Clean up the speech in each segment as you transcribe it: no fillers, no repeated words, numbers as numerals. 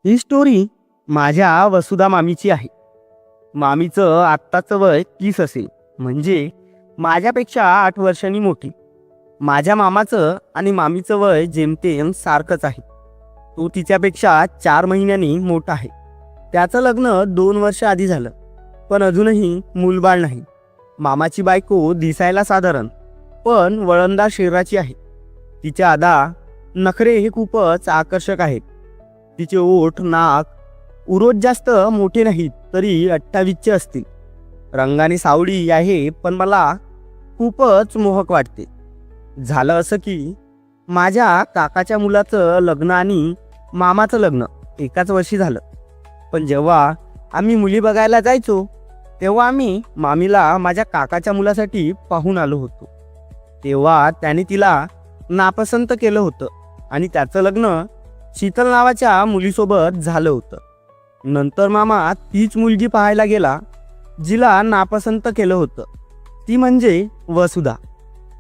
ही story माझ्या वसुधा मामीची आहे. मामीचं आत्ताचं वय 30 असेल, म्हणजे माझ्यापेक्षा 8 वर्षांनी मोठी. माझ्या मामाचं आणि मामीचं वय जेमतेम सारखंच आहे. तो तिच्यापेक्षा 4 महिन्यांनी मोठा आहे. त्याचं लग्न 2 वर्ष आधी झालं, पण अजूनही मूलबाळ नाही. मामाची बायको दिसायला साधारण पण वळणदार शरीराची आहे. तिचे अदा नखरे हे खूपच आकर्षक आहेत. तिचे ओठ, नाक, उरोज जास्त मोठे नाहीत तरी 28चे असतील. रंगाने सावळी आहे, पण मला खूपच मोहक वाटते. झालं असं की माझ्या काकाच्या मुलाचं लग्न आणि मामाचं लग्न एकाच वर्षी झालं. पण जेव्हा आम्ही मुली बघायला जायचो तेव्हा आम्ही मामीला माझ्या काकाच्या मुलासाठी पाहून आलो होतो. तेव्हा त्याने तिला नापसंत केलं होतं आणि त्याचं लग्न शीतल नावाच्या मुलीसोबत झालं होतं. नंतर मामा तीच मुलगी पाहायला गेला जिला नापसंत केलं होतं. ती म्हणजे वसुधा.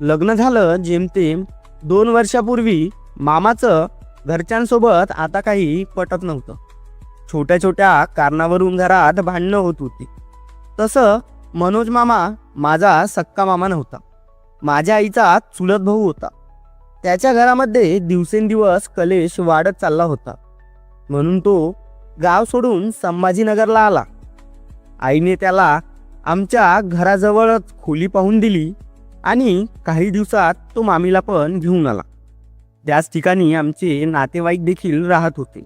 लग्न झालं जेमतेम 2 वर्षापूर्वी. मामाचं घरच्यांसोबत आता काही पटत नव्हतं. छोट्या छोट्या कारणावरून घरात भांडणं होत होती. तसं मनोज मामा माझा सक्का मामा नव्हता, माझ्या आईचा चुलत भाऊ होता. त्याच्या घरामध्ये दिवसेंदिवस कलेश वाढत चालला होता, म्हणून तो गाव सोडून संभाजीनगरला आला. आईने त्याला आमच्या घराजवळच खोली पाहून दिली आणि काही दिवसात तो मामीला पण घेऊन आला. त्याच ठिकाणी आमचे नातेवाईक देखील राहत होते.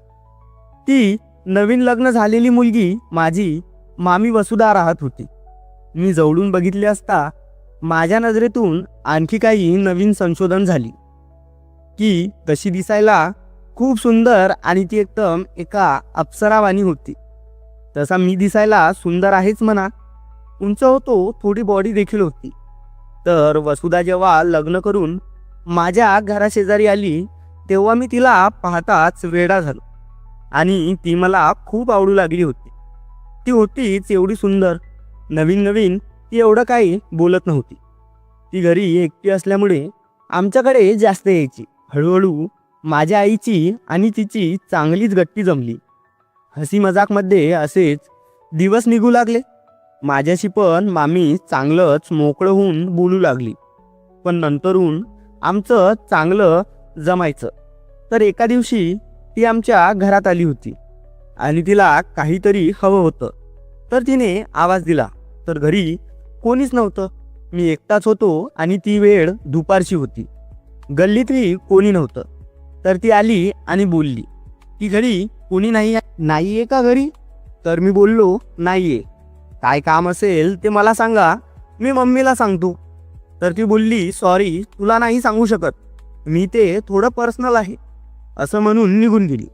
ती नवीन लग्न झालेली मुलगी माझी मामी वसुधा राहत होती. मी जवळून बघितले असता माझ्या नजरेतून आणखी काही नवीन संशोधन झाली की तशी दिसायला खूप सुंदर आणि ती एकदम एका अप्सरावाणी होती. तसा मी दिसायला सुंदर आहेच म्हणा, उंच होतो, थोडी बॉडी देखील होती. तर वसुधा जेव्हा लग्न करून माझ्या घराशेजारी आली तेव्हा मी तिला पाहताच वेडा झालो आणि ती मला खूप आवडू लागली होती. ती होतीच एवढी सुंदर. नवीन नवीन ती एवढं काही बोलत नव्हती. ती घरी एकटी असल्यामुळे आमच्याकडे जास्त यायची. हळूहळू माझ्या आईची आणि तिची चांगलीच गट्टी जमली. हसी मजाकमध्ये असेच दिवस निघू लागले. माझ्याशी पण मामी चांगलंच मोकळं होऊन बोलू लागली. पण नंतरून आमचं चांगलं जमायचं. तर एका दिवशी ती आमच्या घरात आली होती आणि तिला काहीतरी हवं होतं. तर तिने आवाज दिला तर घरी कोणीच नव्हतं. मी एकटाच होतो आणि ती वेळ दुपारची होती. गल्लीतही कोणी नव्हतं. तर ती आली आणि बोलली की घरी कोणी नाही आहे का घरी? तर मी बोललो नाही आहे. काय काम असेल ते मला सांगा, मी मम्मीला सांगतो. तर ती बोलली सॉरी, तुला नाही सांगू शकत, मी ते थोडं पर्सनल आहे, असं म्हणून निघून गेली.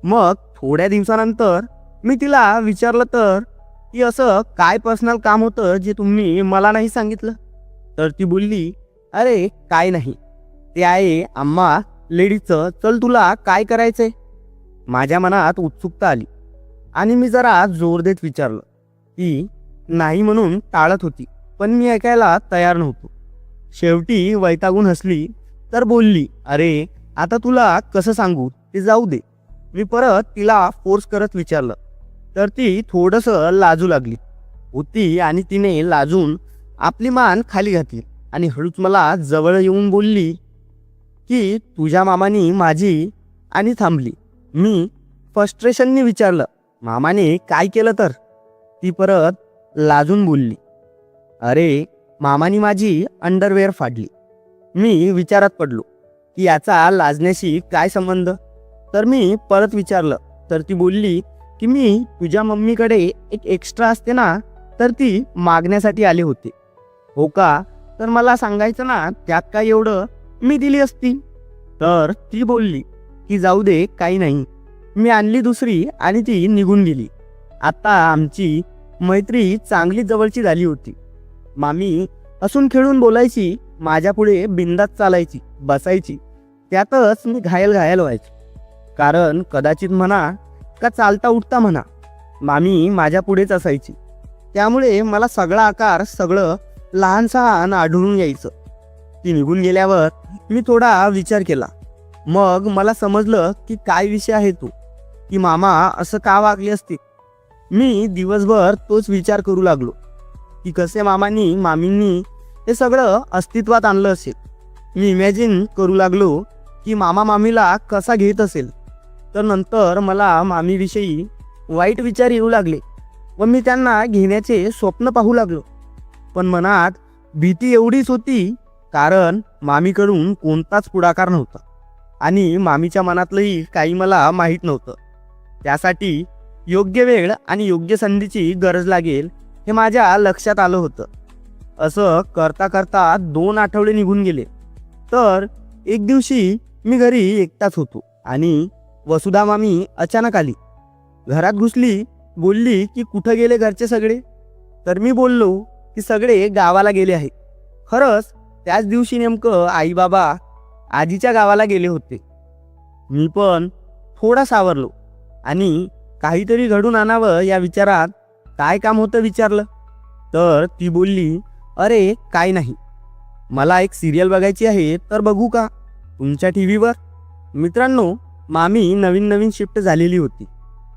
मग थोड्या दिवसानंतर मी तिला विचारलं तर की असं काय पर्सनल काम होतं जे तुम्ही मला नाही सांगितलं? तर ती बोलली अरे काय नाही, ते आहे आम्हा लेडीजचं, चल तुला काय करायचंय? माझ्या मनात उत्सुकता आली आणि मी जरा जोर देत विचारलं. ती नाही म्हणून टाळत होती, पण मी ऐकायला तयार नव्हतो. शेवटी वैतागून हसली तर बोलली अरे आता तुला कसं सांगू, ते जाऊ दे. मी परत तिला फोर्स करत विचारलं तर ती थोडंसं लाजू लागली होती आणि तिने लाजून आपली मान खाली घातली आणि हळूच मला जवळ येऊन बोलली की तुझ्या मामानी माझी, आणि थांबली. मी फ्रस्ट्रेशनने विचारलं मामाने काय केलं? तर ती परत लाजून बोलली अरे मामानी माझी अंडरवेअर फाडली. मी विचारात पडलो की याचा लाजण्याशी काय संबंध? तर मी परत विचारलं तर ती बोलली की मी तुझ्या मम्मीकडे एक एक्स्ट्रा असते ना, तर ती मागण्यासाठी आले होते. हो का? तर मला सांगायचं ना, त्यात काय एवढं, मी दिली असती. तर ती बोलली की जाऊ दे, काही नाही, मी आणली दुसरी आणि ती निघून गेली. आता आमची मैत्री चांगली जवळची झाली होती. मामी हसून खेळून बोलायची, माझ्यापुढे बिंदात चालायची, बसायची. त्यातच मी घायल व्हायचो. कारण कदाचित म्हणा का चालता उठता म्हणा, मामी माझ्या पुढेच असायची. त्यामुळे मला सगळा आकार, सगळं लहान सहान आढळून यायचं. ती निघून गेल्यावर मी थोडा विचार केला. मग मला समजलं की काय विषय आहे तो. की मामा असं का वागले असते. मी दिवसभर तोच विचार करू लागलो की कसे मामांनी मामींनी हे सगळं अस्तित्वात आणलं असेल. मी इमॅजिन करू लागलो की मामा मामीला कसा घेत असेल. तर नंतर मला मामीविषयी वाईट विचार येऊ लागले व मी त्यांना घेण्याचे स्वप्न पाहू लागलो. पण मनात भीती एवढीच होती कारण मामीकडून कोणताच पुढाकार नव्हता आणि मामीच्या मनातलंही काही मला माहीत नव्हतं. त्यासाठी योग्य वेळ आणि योग्य संधीची गरज लागेल हे माझ्या लक्षात आलं होतं. असं करता करता 2 आठवडे निघून गेले. तर एक दिवशी मी घरी एकटाच होतो आणि वसुधा मामी अचानक आली. घरात घुसली, बोलली की कुठं गेले घरचे सगळे. तर मी बोललो की सगळे गावाला गेले आहे. खरंच त्याच दिवशी नेमकं आई बाबा आजीच्या गावाला गेले होते. मी पण थोडा सावरलो आणि काहीतरी घडून आणावं या विचारात काय काम होतं विचारलं. तर ती बोलली, अरे काय नाही, मला एक सिरियल बघायची आहे, तर बघू का तुमच्या टीव्हीवर. मित्रांनो, मामी नवीन नवीन शिफ्ट झालेली होती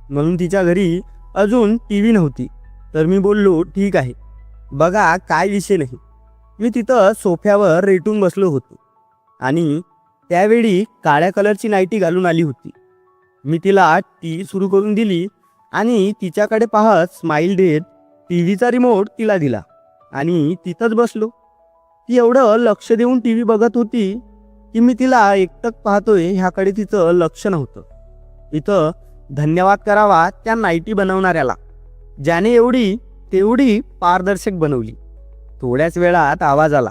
म्हणून तिच्या घरी अजून टीव्ही नव्हती. तर मी बोललो ठीक आहे, बघा काय विषय नाही. मी तिथं सोफ्यावर रेटून बसलो होतो आणि त्यावेळी काळ्या कलरची नाईटी घालून आली होती. मी तिला टी सुरू करून दिली आणि तिच्याकडे पाहत स्माईल देत टीव्हीचा रिमोट तिला दिला आणि तिथंच बसलो. ती एवढं लक्ष देऊन टी व्ही बघत होती की मी तिला एकटक पाहतोय ह्याकडे तिचं लक्ष नव्हतं. इथं धन्यवाद करावा त्या नाईटी बनवणाऱ्याला, ज्याने एवढी तेवढी पारदर्शक बनवली. थोड्याच वेळात आवाज आला.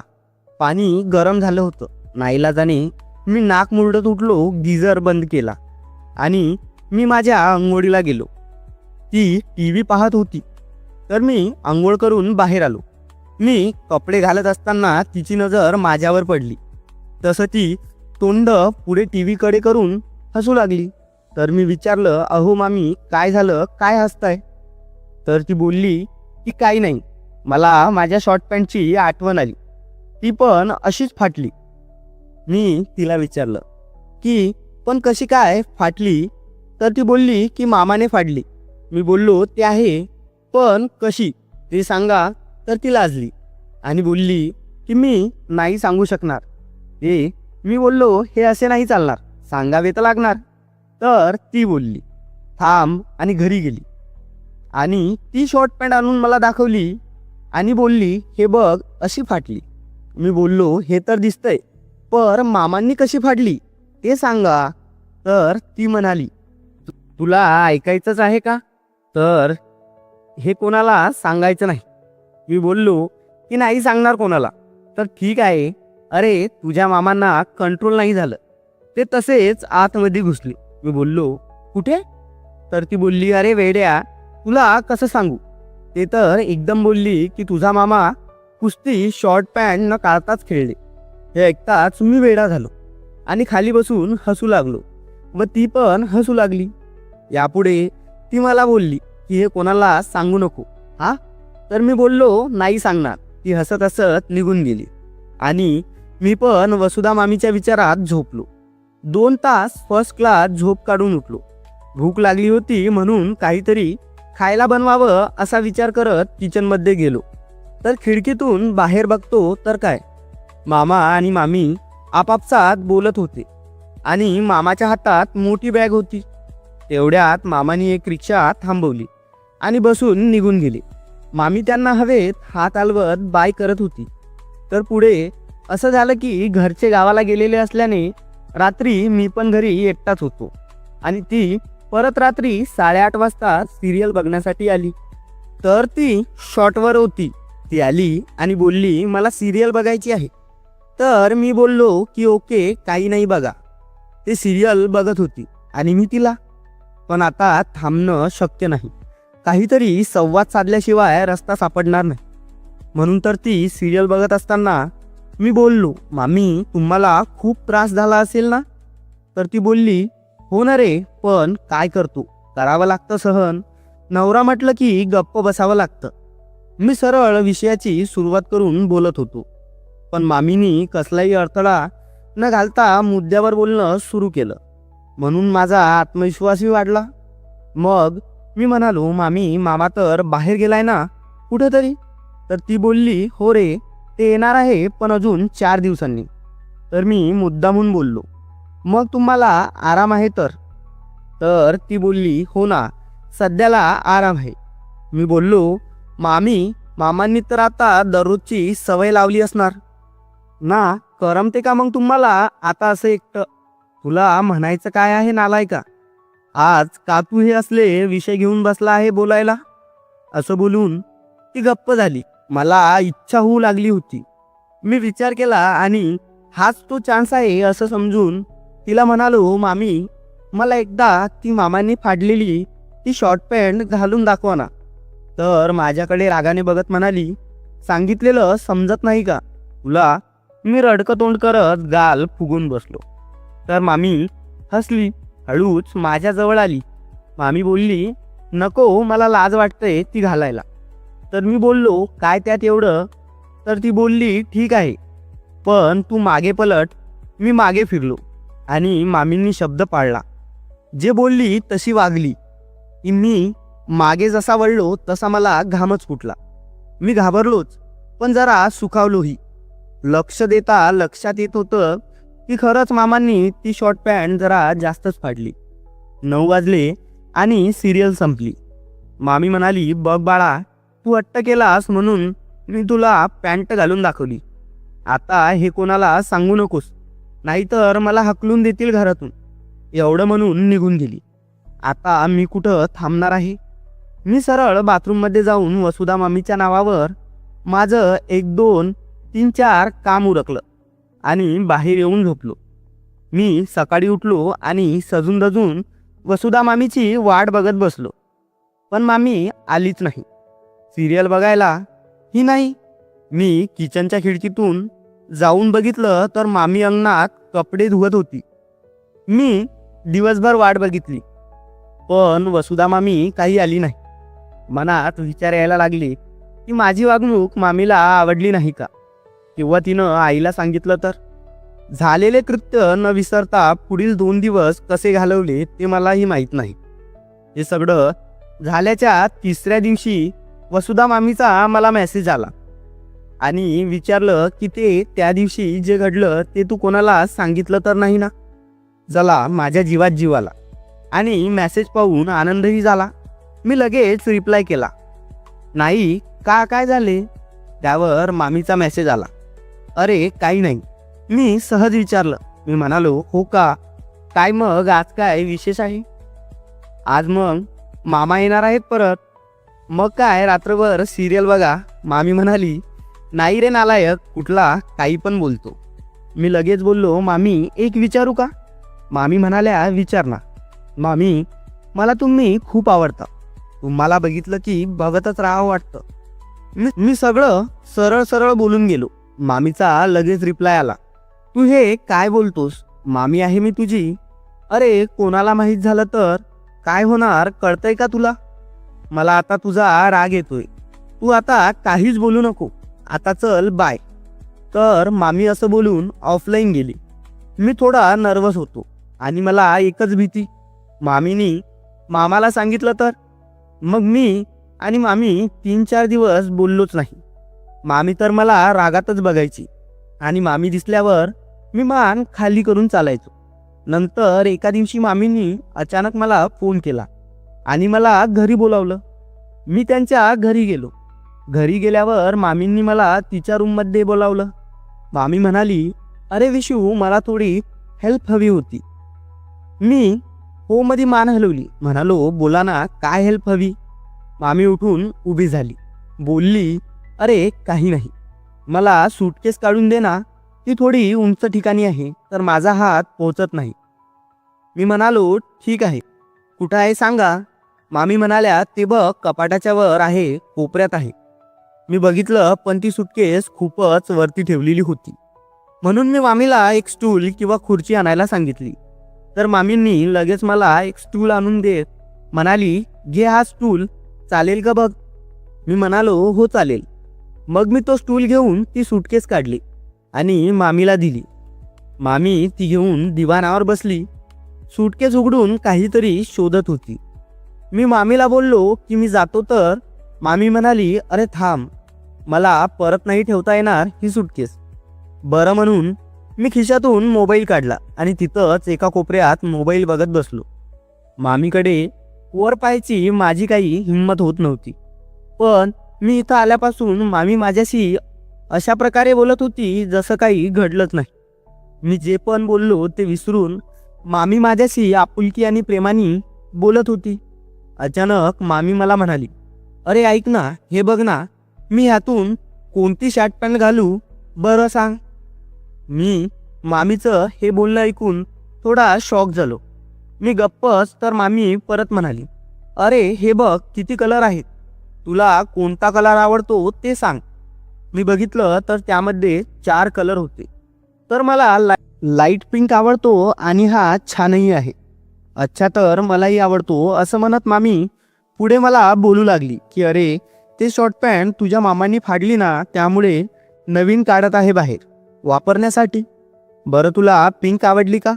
पाणी गरम झालं होतं. नाईलाजाने मी नाक मुरडत उठलो, गिझर बंद केला आणि मी माझ्या अंघोळीला गेलो. ती टी व्ही पाहत होती तर मी अंघोळ करून बाहेर आलो. मी कपडे घालत असताना तिची नजर माझ्यावर पडली. तसं ती तोंड पुढे टी व्हीकडे करून हसू लागली. तर मी विचारलं, अहो मामी काय झालं, काय हसताय. तर ती बोलली की काही नाही, मला माझ्या शॉर्ट पॅन्टची आठवण आली, ती पण अशीच फाटली. मी तिला विचारलं की पण कशी काय फाटली. तर ती बोलली की मामाने फाडली. मी बोललो ते आहे, पण कशी ते सांगा. तर ती लाजली आणि बोलली की मी नाही सांगू शकणार. मी बोललो हे असे नाही चालणार, सांगावे तर लागणार. तर ती बोलली थांब आणि घरी गेली आणि ती शॉर्ट पॅन्ट आणून मला दाखवली आणि बोलली हे बघ अशी फाटली. मी बोललो हे तर दिसतंय, पर मामांनी कशी फाडली ते सांगा. तर ती म्हणाली तुला ऐकायचंच आहे का, तर हे कोणाला सांगायचं नाही. मी बोललो की नाही सांगणार कोणाला. तर ठीक आहे, अरे तुझ्या मामांना कंट्रोल नाही झालं, ते तसेच आतमध्ये घुसले. मी बोललो कुठे. तर ती बोलली अरे वेड्या, तुला कसं सांगू. ते तर एकदम बोलली की तुझा मामा कुस्ती शॉर्ट पॅन्ट न काढताच खेळले. हे ऐकताच मी वेडा झालो आणि खाली बसून हसू लागलो व ती पण हसू लागली. यापुढे ती मला बोलली की हे कोणाला सांगू नको हा. तर मी बोललो नाही सांगणार. ती हसत हसत निघून गेली आणि मी पण वसुधा मामीच्या विचारात झोपलो. 2 तास फर्स्ट क्लास झोप काढून उठलो. भूक लागली होती म्हणून काहीतरी खायला बनवावं असा विचार करत किचनमध्ये गेलो. तर खिडकीतून बाहेर बघतो तर काय, मामा आणि मामी आपापसात बोलत होते आणि मामाच्या हातात मोठी बॅग होती. तेवढ्यात मामानी एक रिक्षा थांबवली आणि बसून निघून गेले. मामी त्यांना हवेत हात हलवत बाय करत होती. तर पुढे असं झालं की घरचे गावाला गेलेले असल्याने रात्री मी पण घरी एकटाच होतो आणि ती परत रात्री 8:30 वाजता सिरियल बघण्यासाठी आली. तर ती शॉर्टवर होती. ती आली आणि बोलली मला सिरियल बघायची आहे. तर मी बोललो की ओके काही नाही बघा. ते सिरियल बघत होती आणि मी तिला. पण आता थांबणं शक्य नाही, काहीतरी संवाद साधल्याशिवाय रस्ता सापडणार नाही. म्हणून तर ती सिरियल बघत असताना मी बोललो मामी तुम्हाला खूप त्रास झाला असेल ना. तर ती बोलली हो ना रे, पण काय करतो, करावं लागतं सहन. नवरा म्हटलं की गप्प बसावं लागतं. मी सरळ विषयाची सुरुवात करून बोलत होतो, पण मामीनी कसलाही अडथळा न घालता मुद्द्यावर बोलणं सुरू केलं. म्हणून माझा आत्मविश्वासही वाढला मग मी म्हणालो, मामी मामा तर बाहेर गेलाय ना कुठेतरी? तर ती बोलली, हो रे, ते येणार आहे पण अजून 4 दिवसांनी. तर मी मुद्दामून बोललो, मग तुम्हाला आराम आहे तर? तर ती बोलली, हो ना, सध्याला आराम आहे. मी बोललो, मामी मामांनी तर आता दररोजची सवय लावली असणार ना, करमते का मग तुम्हाला आता असं एकटं? तुला म्हणायचं काय आहे नालायका? आज का तू हे असले विषय घेऊन बसला आहे बोलायला? असं बोलून ती गप्प झाली. मला इच्छा होऊ लागली होती. मी विचार केला आणि हाच तो चान्स आहे असं समजून तिला म्हणालो, मामी मला एकदा ती मामांनी फाडलेली ती शॉर्ट पॅन्ट घालून दाखवा ना. तर माझ्याकडे रागाने बघत म्हणाली, सांगितलेलं समजत नाही का तुला? मी रडकं तोंड करत गाल फुगून बसलो. तर मामी हसली, हळूच माझ्याजवळ आली. मामी बोलली, नको, मला लाज वाटते ती घालायला. तर मी बोललो, काय त्यात एवढं? तर ती बोलली, ठीक आहे, पण तू मागे पलट. मी मागे फिरलो आणि मामींनी शब्द पाळला. जे बोलली तशी वागली. मी मागे जसा वळलो तसा मला घामच फुटला. मी घाबरलोच, पण जरा सुखावलोही. लक्ष देता लक्षात येत होतं की खरंच मामांनी ती शॉर्ट पॅन्ट जरा जास्तच फाडली. 9 वाजले आणि सिरियल संपली. मामी म्हणाली, बघ बाळा, तू हट्ट केलास म्हणून मी तुला पॅन्ट घालून दाखवली. आता हे कोणाला सांगू नकोस, नाहीतर मला हकलून देतील घरातून. एवढं म्हणून निघून गेली. आता मी कुठं थांबणार आहे? मी सरळ बाथरूममध्ये जाऊन वसुधा मामीच्या नावावर माझं 1 2 3 4 काम उरकलं आणि बाहेर येऊन झोपलो. मी सकाळी उठलो आणि सजून धजून वसुधा मामीची वाट बघत बसलो, पण मामी आलीच नाही. सिरियल बघायला ही नाही. मी किचनच्या खिडकीतून जाऊन बघितलं तर मामी अंगणात कपडे धुवत होती. मी दिवसभर वाट बघितली, पण वसुधा मामी काही आली नाही. मनात विचार यायला लागले की माझी वागणूक मामीला आवडली नाही का, किंवा तिनं आईला सांगितलं तर? झालेले कृत्य न विसरता पुढील 2 दिवस कसे घालवले ते मलाही माहीत नाही. हे सगळं झाल्याच्या 3ऱ्या दिवशी वसुधा मामीचा मला मेसेज आला आणि विचारलं की ते त्या दिवशी जे घडलं ते तू कोणाला सांगितलं तर नाही ना. चला, माझ्या जीवात जीव आला आणि मेसेज पाहून आनंदही झाला. मी लगेच रिप्लाय केला, नाही का, काय झाले? त्यावर मामीचा मेसेज आला, अरे काही नाही. मी सहज विचारलं. मी म्हणालो, हो का, काय मग आज काय विशेष आहे? आज मग मामा येणार आहेत परत, मग काय रात्रभर सिरियल बघा. मामी म्हणाली, नाही रे नालायक, कुठला काही पण बोलतो. मी लगेच बोललो, मामी एक विचारू का? मामी म्हणाल्या, विचार ना. मामी, मला तुम्ही खूप आवडता. तुम्हाला बघितलं की बघतच राहावं वाटतं. मी सगळं सरळ सरळ बोलून गेलो. मामीचा लगेच रिप्लाय आला, तू हे काय बोलतोस? मामी आहे मी तुझी. अरे कोणाला माहीत झालं तर काय होणार कळतंय का तुला? मला आता तुझा राग येतोय. तू आता काहीच बोलू नको, आता चल बाय. तर मामी असं बोलून ऑफलाईन गेली. मी थोडा नर्वस होतो आणि मला एकच भीती, मामीनी मामाला सांगितलं तर? मग मी आणि मामी 3-4 दिवस बोललोच नाही. मामी तर मला रागातच बघायची आणि मामी दिसल्यावर मी मान खाली करून चालायचो. नंतर एका दिवशी मामींनी अचानक मला फोन केला आणि मला घरी बोलावलं. मी त्यांच्या घरी गेलो. घरी गेल्यावर मामींनी मला तिच्या रूममध्ये बोलावलं. मामी म्हणाली, अरे विशू, मला थोडी हेल्प हवी होती. मी हो मध्ये मान हलवली. म्हणालो, बोला ना, काय हेल्प हवी? मामी उठून उभी झाली, बोलली, अरे काही नाही, मला सूटकेस काढून दे ना, ती थोडी उंच ठिकाणी आहे तर माझा हात पोहोचत नाही. मी म्हणालो, ठीक आहे, कुठं आहे सांगा. मामी म्हणाल्या, ते बघ कपाटाच्या वर आहे, कोपऱ्यात आहे. मी बघितलं पण ती सूटकेस खूपच वरती ठेवलेली होती, म्हणून मी मामीला एक स्टूल किंवा खुर्ची आणायला सांगितली. तर मामींनी लगेच मला एक स्टूल आणून देत म्हणाली, घे हा स्टूल, चालेल का बघ? मी म्हणालो, हो चालेल. मग मी तो स्टूल घेऊन ती सूटकेस काढली आणि मामीला दिली. मामी ती घेऊन दिवाणावर बसली. सूटकेस उघडून काहीतरी शोधत होती. मी मामीला बोललो की मी जातो, तर मामी म्हणाली, अरे थांब, मला परत नाही ठेवता येणार ही सुटकेस. बरं म्हणून मी खिशातून मोबाईल काढला आणि तिथंच एका कोपऱ्यात मोबाईल बघत बसलो. मामीकडे वर पाहायची माझी काही हिंमत होत नव्हती. पण मी इथं आल्यापासून मामी माझ्याशी अशा प्रकारे बोलत होती जसं काही घडलंच नाही. मी जे पण बोललो ते विसरून मामी माझ्याशी आपुलकी आणि प्रेमाने बोलत होती. अचानक मामी मला म्हणाली, अरे ऐक ना, हे बघ ना, मी ह्यातून कोणती शर्ट पॅन्ट घालू बरं सांग. मी मामीचं हे बोलणं ऐकून थोडा शॉक झालो. मी गप्पच, तर मामी परत म्हणाली, अरे हे बघ किती कलर आहेत, तुला कोणता कलर आवडतो ते सांग. मी बघितलं तर त्यामध्ये 4 कलर होते. तर मला लाईट पिंक आवडतो आणि हा छानही आहे. अच्छा, तर मलाही आवडतो, असं म्हणत मामी पुढे मला बोलू लागली की अरे ते शॉर्ट पॅन्ट तुझ्या मामांनी फाडली ना, त्यामुळे नवीन काढत आहे बाहेर वापरण्यासाठी. बरं तुला पिंक आवडली का?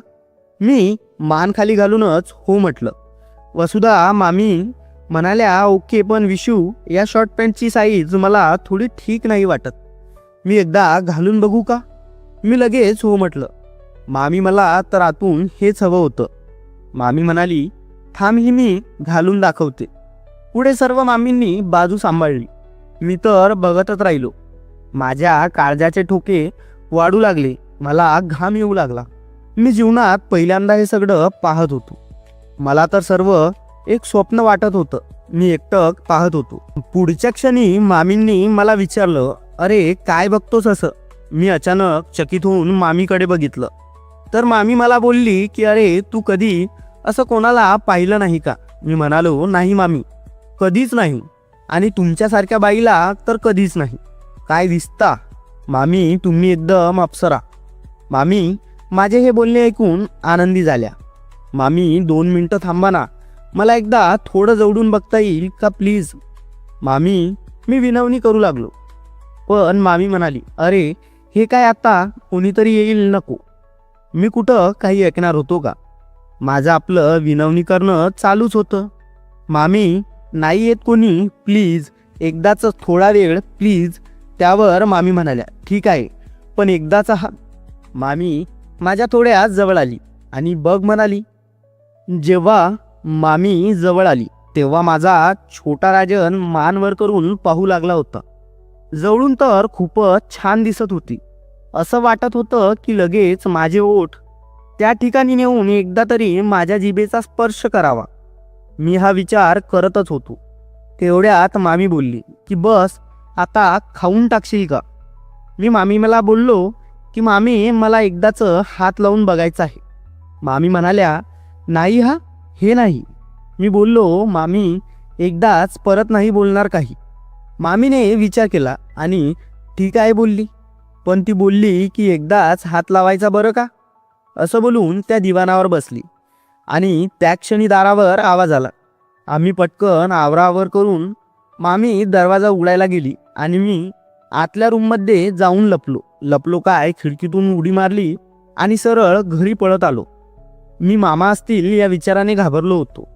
मी मान खाली घालूनच हो म्हटलं. वसुधा मामी म्हणाल्या, ओके, पण विशू, या शॉर्ट पॅन्टची साईज मला थोडी ठीक नाही वाटत, मी एकदा घालून बघू का? मी लगेच हो म्हटलं. मामी मला तर आतून हेच हवं होतं. मामी म्हणाली, थांब, ही मी घालून दाखवते. पुढे सर्व मामींनी बाजू सांभाळली. मी तर बघतच राहिलो. माझ्या काळजाचे ठोके वाढू लागले, मला घाम येऊ लागला. मी जीवनात पहिल्यांदा हे सगळं पाहत होतो. मला तर सर्व एक स्वप्न वाटत होतं. मी एकटक पाहत होतो. पुढच्या क्षणी मामींनी मला विचारलं, अरे काय बघतोस असं? मी अचानक चकित होऊन मामीकडे बघितलं. तर मामी मला बोलली की अरे तू कधी असं कोणाला पाहिलं नाही का? मी म्हणालो, नाही मामी, कधीच नाही, आणि तुमच्यासारख्या बाईला तर कधीच नाही. काय दिसता मामी, तुम्ही एकदम अप्सरा. मामी माझे हे बोलणे ऐकून आनंदी झाल्या. मामी 2 मिनटं थांबा ना, मला एकदा थोडं जवळून बघता येईल का प्लीज? मामी, मी विनवणी करू लागलो. पण मामी म्हणाली, अरे हे काय, आता कोणीतरी येईल, नको. मी कुठं काही ऐकणार होतो का? माझं आपलं विनवणी करणं चालूच होतं. मामी, नाही येत कोणी, प्लीज एकदाच थोडा वेळ प्लीज. त्यावर मामी म्हणाल्या, ठीक आहे, पण एकदाचा हा. मामी माझ्या थोड्या जवळ आली आणि बघ म्हणाली. जेव्हा मामी जवळ आली तेव्हा माझा छोटा राजन मान वर करून पाहू लागला होता. जवळून तर खूपच छान दिसत होती. असं वाटत होतं की लगेच माझे ओठ त्या ठिकाणी नेऊन एकदा तरी माझ्या जिभेचा स्पर्श करावा. मी हा विचार करतच होतो. तेवढ्यात मामी बोलली की बस, आता खाऊन टाकशील का? मी मला बोललो की मामी, मला एकदाच हात लावून बघायचं आहे. मामी म्हणाल्या, नाही हा, हे नाही. मी बोललो, मामी एकदाच, परत नाही बोलणार काही. मामीने विचार केला आणि ठीक आहे बोलली. पण ती बोलली की एकदाच हात लावायचा बरं का? असं बोलून त्या दिवाणावर बसली आणि त्या क्षणी दारावर आवाज आला. आम्ही पटकन आवरावर करून मामी दरवाजा उघडायला गेली आणि मी आतल्या रूममध्ये जाऊन लपलो काय, खिडकीतून उडी मारली आणि सरळ घरी पळत आलो. मी मामा असतील या विचाराने घाबरलो होतो.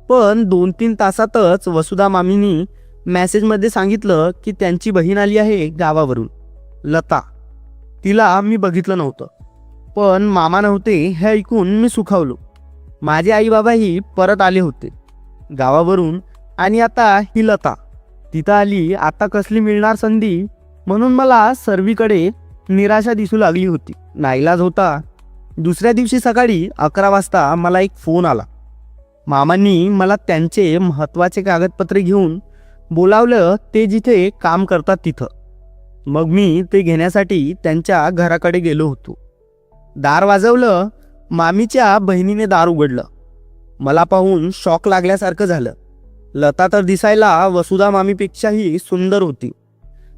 पण 2-3 तासातच वसुधा मामीनी मेसेजमध्ये सांगितलं की त्यांची बहीण आली आहे गावावरून, लता. तिला मी बघितलं नव्हतं, पण मामा नव्हते हे ऐकून मी सुखावलो. माझे आई बाबाही परत आले होते गावावरून आणि आता ही लता तिथं आली. आता कसली मिळणार संधी, म्हणून मला सर्वीकडे निराशा दिसू लागली होती. नाईलाज होता. दुसऱ्या दिवशी सकाळी 11 वाजता मला एक फोन आला. मामांनी मला त्यांचे महत्त्वाचे कागदपत्रे घेऊन बोलावलं, ते जिथे काम करतात तिथं. मग मी ते घेण्यासाठी त्यांच्या घराकडे गेलो होतो. दार वाजवलं. मामीच्या बहिणीने दार उघडलं. मला पाहून शॉक लागल्यासारखं झालं. लता तर दिसायला वसुधा मामीपेक्षाही सुंदर होती.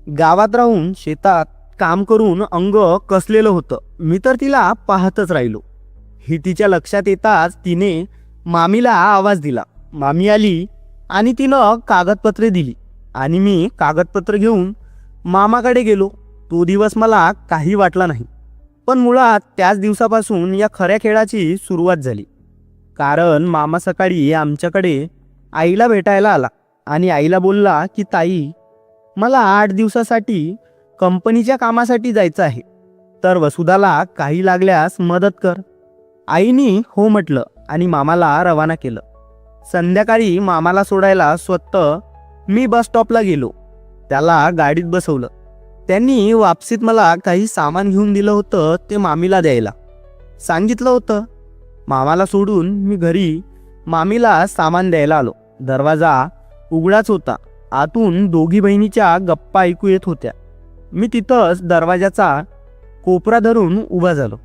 गावात राहून शेतात काम करून अंग कसलेलं होतं. मी तर तिला पाहतच राहिलो. ही तिच्या लक्षात येताच तिने मामीला आवाज दिला. मामी आली आणि तिनं कागदपत्रे दिली आणि मी कागदपत्र घेऊन मामाकडे गेलो. तो दिवस मला काही वाटला नाही, पण मुळात त्याच दिवसापासून या खऱ्या खेळाची सुरुवात झाली. कारण मामा सकाळी आमच्याकडे आईला भेटायला आला आणि आईला बोलला की ताई, मला 8 दिवसासाठी कंपनीच्या कामासाठी जायचं आहे, तर वसुधाला काही लागल्यास मदत कर. आईनी हो म्हटलं आणि मामाला रवाना केलं. संध्याकाळी मामाला सोडायला स्वतः मी बस स्टॉपला गेलो. त्याला गाडीत बसवलं. त्यांनी वापसीत मला काही सामान घेऊन दिलं होतं, ते मामीला द्यायला सांगितलं होतं. मामाला सोडून मी घरी मामीला सामान द्यायला आलो. दरवाजा उघडाच होता. आतून दोघी बहिणीच्या गप्पा ऐकू येत होत्या. मी तिथंच दरवाजाचा कोपरा धरून उभा झालो,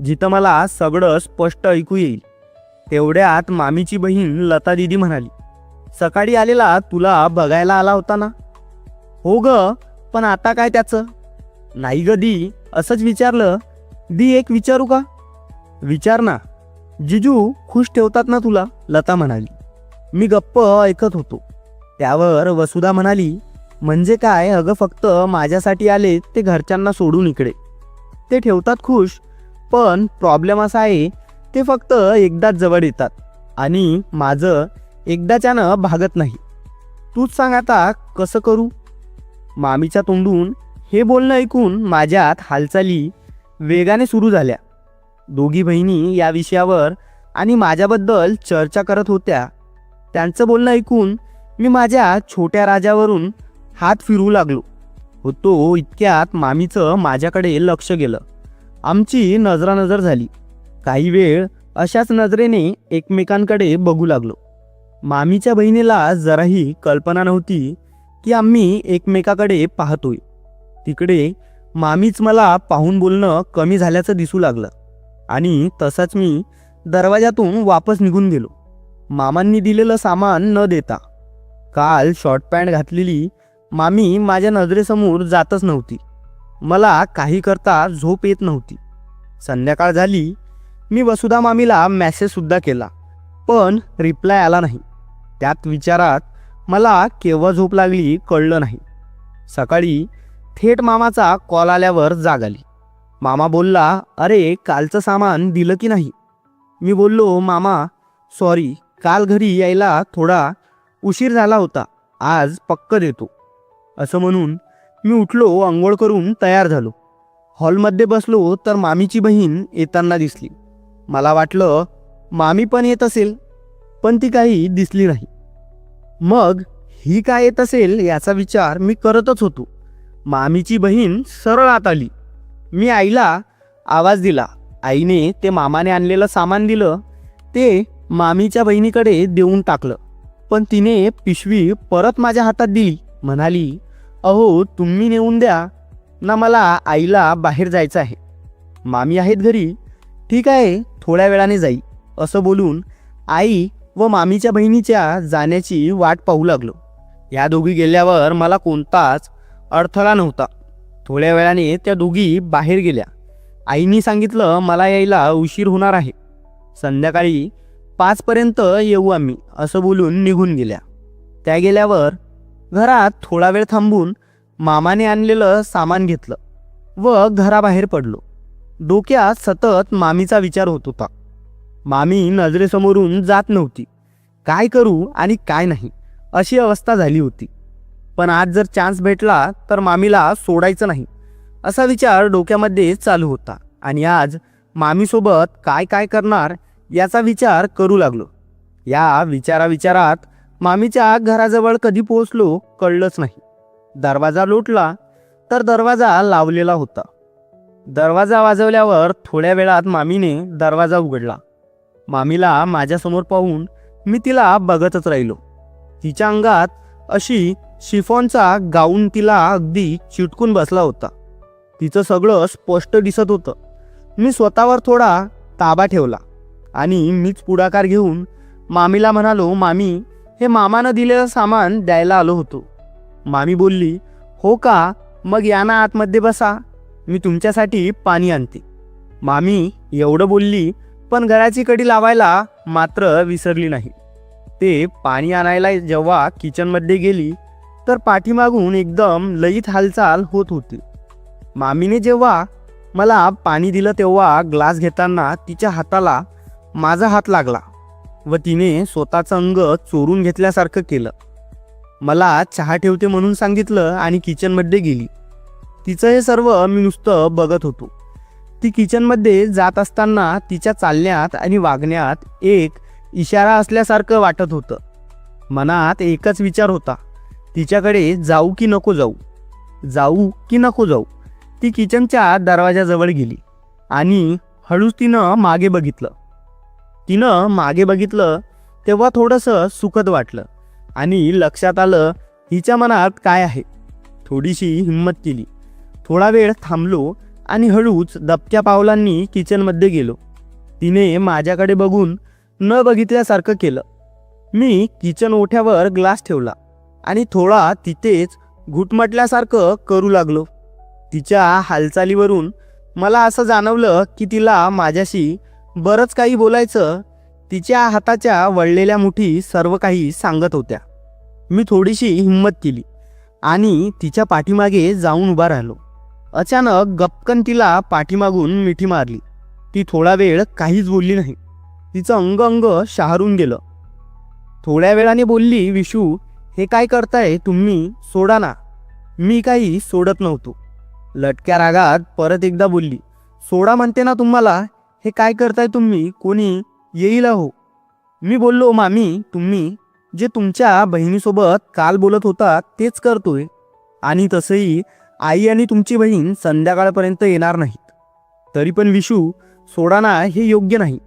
जिथं मला सगळं स्पष्ट ऐकू येईल. तेवढ्यात मामीची बहीण लता दिदी म्हणाली, सकाळी आलेला तुला बघायला आला होता ना? हो ग, पण आता काय त्याचं? नाही ग दी, असंच विचारलं. दी एक विचारू का? विचार ना. जिजू खुश ठेवतात ना तुला? लता म्हणाली. मी गप्प ऐकत होतो. त्यावर वसुधा म्हणाली, म्हणजे काय अगं, फक्त माझ्यासाठी आले ते घरच्यांना सोडून इकडे. ते ठेवतात खुश, पण प्रॉब्लेम असा आहे ते फक्त एकदाच जवळ येतात आणि माझं एकदाच्यानं भागत नाही. तूच सांग आता कसं करू? मामीच्या तोंडून हे बोलणं ऐकून माझ्यात हालचाली वेगाने सुरू झाल्या. दोघी बहिणी या विषयावर आणि माझ्याबद्दल चर्चा करत होत्या. त्यांचं बोलणं ऐकून मी माझ्या छोट्या राजावरून हात फिरवू लागलो होतो. इतक्यात मामीचं माझ्याकडे लक्ष गेलं. आमची नजरानजर झाली. काही वेळ अशाच नजरेने एकमेकांकडे बघू लागलो. मामीच्या बहिणीला जराही कल्पना नव्हती की आम्ही एकमेकाकडे पाहतोय. तिकडे मामीच मला पाहून बोलणं कमी झाल्याचं दिसू लागलं आणि तसाच मी दरवाजातून वापस निघून गेलो. मामांनी दिलेलं सामान न देता. काल शॉर्ट पॅन्ट घातलेली मामी माझ्या नजरेसमोर जातच नव्हती. मला काही करता झोप येत नव्हती. संध्याकाळ झाली. मी वसुधा मामीला मेसेजसुद्धा केला, पण रिप्लाय आला नाही. त्यात विचारात मला केव्हा झोप लागली कळलं नाही. सकाळी थेट मामाचा कॉल आल्यावर जाग आली. मामा बोलला, अरे कालचं सामान दिलं की नाही? मी बोललो, मामा सॉरी, काल घरी यायला थोडा उशीर झाला होता, आज पक्क देतो. असं म्हणून मी उठलो, अंघोळ करून तयार झालो. हॉलमध्ये बसलो तर मामीची बहीण येताना दिसली. मला वाटलं मामी पण येत असेल, पण ती काही दिसली नाही. मग ही काय येत असेल याचा विचार मी करतच होतो. मामीची बहीण सरळ आत आली. मी आईला आवाज दिला. आईने ते मामाने आणलेलं सामान दिलं. ते मामीच्या बहिणीकडे देऊन टाकलं, पण तिने पिशवी परत माझ्या हातात दिली. म्हणाली, अहो तुम्ही नेऊन द्या ना, मला आईला बाहेर जायचं आहे. मामी आहेत घरी? ठीक आहे, थोड्या वेळाने जाईल. असं बोलून आई व मामीच्या बहिणीच्या जाण्याची वाट पाहू लागलो. या दोघी गेल्यावर मला कोणताच अडथळा नव्हता. थोड्या वेळाने त्या दोघी बाहेर गेल्या. आईनी सांगितलं मला यायला उशीर होणार आहे, संध्याकाळी 5 पर्यंत येऊ आम्ही, असं बोलून निघून गेल्या. त्या गेल्यावर घरात थोडा वेळ थांबून मामाने आणलेलं सामान घेतलं व घराबाहेर पडलो. डोक्यात सतत मामीचा विचार होत होता. मामी नजरेसमोरून जात नव्हती. काय करू आणि काय नाही अशी अवस्था झाली होती. पण आज जर चान्स भेटला तर मामीला सोडायचं नाही असा विचार डोक्यामध्ये चालू होता आणि आज मामीसोबत काय काय करणार याचा विचार करू लागलो. या विचारात मामीच्या घराजवळ कधी पोहोचलो कळलंच नाही. दरवाजा लोटला तर दरवाजा लावलेला होता. दरवाजा वाजवल्यावर थोड्या वेळात मामीने दरवाजा उघडला. मामीला माझ्यासमोर पाहून मी तिला बघतच राहिलो. तिच्या अंगात अशी शिफॉनचा गाऊन तिला अगदी चिटकून बसला होता. तिचं सगळं स्पष्ट दिसत होतं. मी स्वतःवर थोडा ताबा ठेवला आणि मीच पुढाकार घेऊन मामीला म्हणालो, मामी हे मामानं दिलेलं सामान द्यायला आलो होतो. मामी बोलली, हो का, मग या ना आतमध्ये बसा, मी तुमच्यासाठी पाणी आणते. मामी एवढं बोलली, पण घराची कडी लावायला मात्र विसरली नाही. ते पाणी आणायला जेव्हा किचनमध्ये गेली तर पाठीमागून एकदम लयीत हालचाल होत होती. मामीने जेव्हा मला पाणी दिलं तेव्हा ग्लास घेताना तिच्या हाताला माझा हात लागला. व तिने स्वतःचं अंग चोरून घेतल्यासारखं केलं. मला चहा ठेवते म्हणून सांगितलं आणि किचनमध्ये गेली. तिचं हे सर्व मी नुसतं बघत होतो. ती किचनमध्ये जात असताना तिच्या चालण्यात आणि वागण्यात एक इशारा असल्यासारखं वाटत होतं. मनात एकच विचार होता, तिच्याकडे जाऊ की नको जाऊ, जाऊ की नको जाऊ. ती किचनच्या दरवाजाजवळ गेली आणि हळूच तिनं मागे बघितलं तेव्हा थोडंसं सुखद वाटलं आणि लक्षात आलं हिच्या मनात काय आहे. थोडीशी हिंमत केली. थोडा वेळ थांबलो आणि हळूच दबक्या पावलांनी किचनमध्ये गेलो. तिने माझ्याकडे बघून न बघितल्यासारखं केलं. मी किचन ओठ्यावर ग्लास ठेवला आणि थोडा तिथेच घुटमटल्यासारखं करू लागलो. तिच्या हालचालीवरून मला असं जाणवलं की तिला माझ्याशी बरंच काही बोलायचं. तिच्या हाताच्या वळलेल्या मुठी सर्व काही सांगत होत्या. मी थोडीशी हिंमत केली आणि तिच्या पाठीमागे जाऊन उभा राहिलो. अचानक गपकन तिला पाठीमागून मिठी मारली. ती थोडा वेळ काहीच बोलली नाही. तिचं अंग शहारून गेलं. थोड्या वेळाने बोलली, विशू हे काय करताय तुम्ही, सोडा ना. मी काही सोडत नव्हतो. लटक्या रागात परत एकदा बोलली, सोडा म्हणते ना तुम्हाला, हे काय करताय तुम्ही, कोणी येईल हो. मी बोललो, मामी तुम्ही जे तुमच्या बहिणीसोबत काल बोलत होता तेच करतोय. आणि तसंही आई आणि तुमची बहीण संध्याकाळपर्यंत येणार नाहीत. तरी पण विशू सोडा ना, हे योग्य नाही.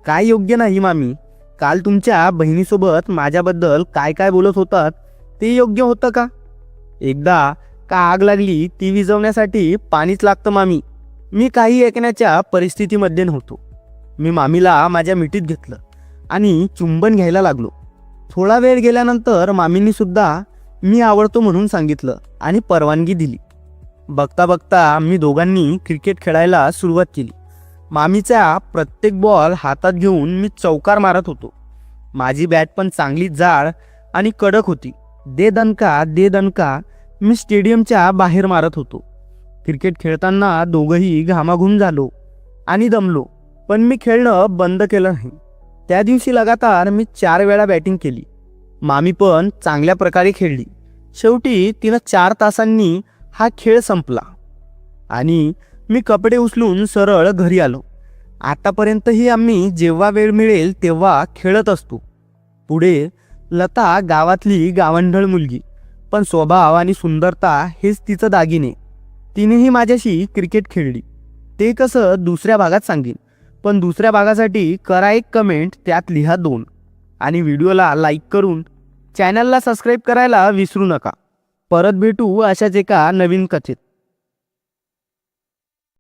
काय योग्य नाही मामी, काल तुमच्या बहिणीसोबत माझ्याबद्दल काय काय बोलत होतात ते योग्य होतं का. एकदा का आग लागली ती विझवण्यासाठी पाणीच लागतं मामी. मी काही ऐकण्याच्या परिस्थितीमध्ये नव्हतो. मी मामीला माझ्या मिठीत घेतलं आणि चुंबन घ्यायला लागलो. थोडा वेळ गेल्यानंतर मामींनी सुद्धा मी आवडतो म्हणून सांगितलं आणि परवानगी दिली. बघता बघता मी दोघांनी क्रिकेट खेळायला सुरुवात केली. मामीचा प्रत्येक बॉल हातात घेऊन मी चौकार मारत होतो. माझी बॅट पण चांगली जाड आणि कडक होती. दे दणका मी स्टेडियमच्या बाहेर मारत होतो. क्रिकेट खेळताना दोघंही घामाघूम झालो आणि दमलो, पण मी खेळणं बंद केलं नाही. त्या दिवशी लगातार मी 4 वेळा बॅटिंग केली. मामी पण चांगल्या प्रकारे खेळली. शेवटी तिनं 4 तासांनी हा खेळ संपला आणि मी कपडे उचलून सरळ घरी आलो. आतापर्यंतही आम्ही जेव्हा वेळ मिळेल तेव्हा खेळत असतो. पुढे लता गावातली गावंढळ मुलगी, पण स्वभाव आणि सुंदरता हेच तिचं दागिने. तिनेही माझ्याशी क्रिकेट खेळली. ते कसं दुसऱ्या भागात सांगेन, पण दुसऱ्या भागासाठी करा एक कमेंट, त्यात लिहा 2 आणि व्हिडिओला लाईक करून चॅनलला सबस्क्राईब करायला विसरू नका. परत भेटू अशाच एका नवीन कथेत.